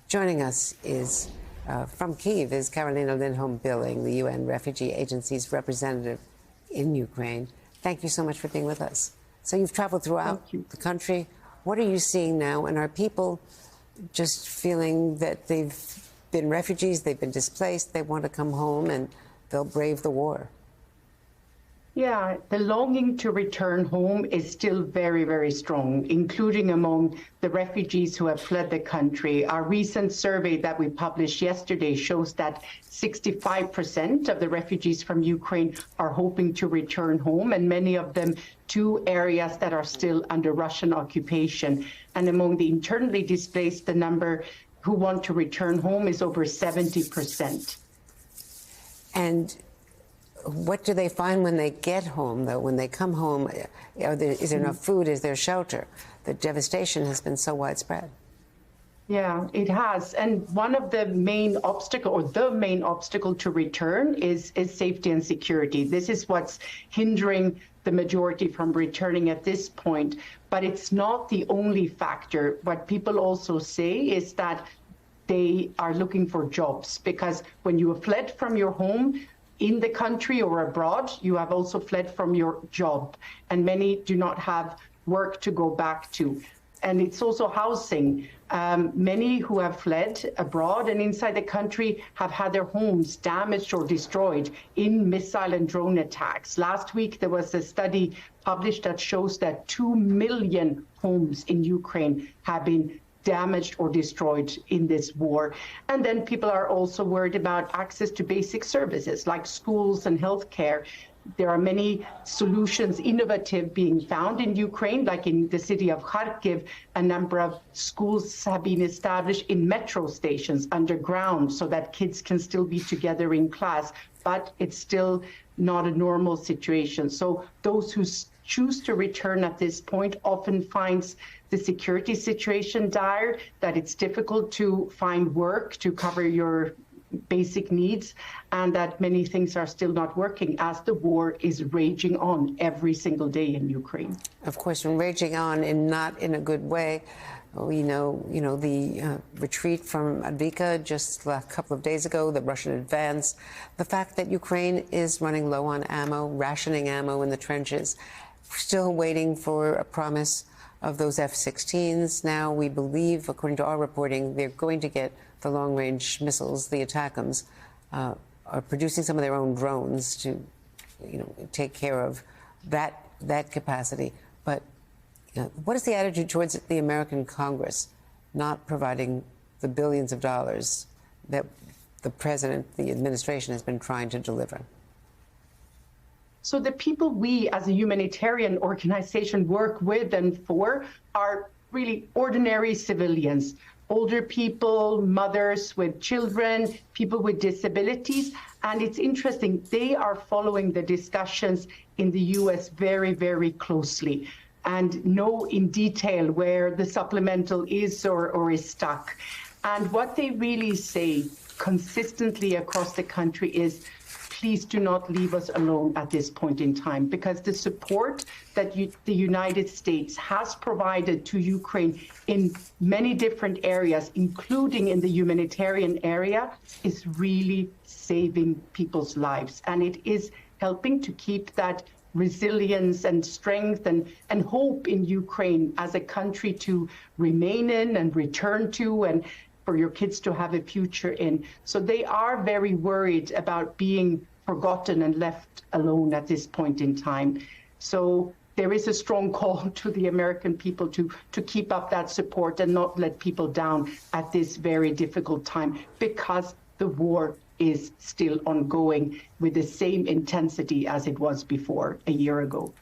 Joining us is from Kyiv is Karolina Lindholm-Billing, the UN Refugee Agency's representative in Ukraine. Thank you so much for being with us. So you've traveled throughout the country. What are you seeing now? And are people just feeling that they've been refugees, they've been displaced, they want to come home and they'll brave the war? Yeah, the longing to return home is still very, very strong, including among the refugees who have fled the country. Our recent survey that we published yesterday shows that 65% of the refugees from Ukraine are hoping to return home, and many of them to areas that are still under Russian occupation. And among the internally displaced, the number who want to return home is over 70%. And what do they find when they get home, though? When they come home, is there enough food? Is there shelter? The devastation has been so widespread. Yeah, it has. And one of the main obstacle, or the main obstacle to return is safety and security. This is what's hindering the majority from returning at this point. But it's not the only factor. What people also say is that they are looking for jobs, because when you have fled from your home, in the country or abroad, you have also fled from your job, and many do not have work to go back to. And it's also housing. Many who have fled abroad and inside the country have had their homes damaged or destroyed in missile and drone attacks. Last week, there was a study published that shows that 2 million homes in Ukraine have been damaged or destroyed in this war. And then people are also worried about access to basic services like schools and healthcare. There are many solutions, innovative, being found in Ukraine, like in the city of Kharkiv. A number of schools have been established in metro stations underground so that kids can still be together in class, but it's still not a normal situation. So those who choose to return at this point often finds the security situation dire, that it's difficult to find work to cover your basic needs, and that many things are still not working as the war is raging on every single day in Ukraine. Of course, and raging on and not in a good way. We know, the retreat from Avdiivka just a couple of days ago, the Russian advance, the fact that Ukraine is running low on ammo, rationing ammo in the trenches, still waiting for a promise of those F-16s. Now we believe, according to our reporting, they're going to get the long-range missiles, the ATACMS, are producing some of their own drones to, take care of that capacity. But what is the attitude towards the American Congress not providing the billions of dollars that the president, the administration, has been trying to deliver? So the people we as a humanitarian organization work with and for are really ordinary civilians, older people, mothers with children, people with disabilities. And it's interesting, they are following the discussions in the US very, very closely and know in detail where the supplemental is or is stuck. And what they really say consistently across the country is, please do not leave us alone at this point in time, because the support that the United States has provided to Ukraine in many different areas, including in the humanitarian area, is really saving people's lives. And it is helping to keep that resilience and strength and hope in Ukraine as a country to remain in and return to, and for your kids to have a future in. So they are very worried about being forgotten and left alone at this point in time. So there is a strong call to the American people to keep up that support and not let people down at this very difficult time, because the war is still ongoing with the same intensity as it was before a year ago.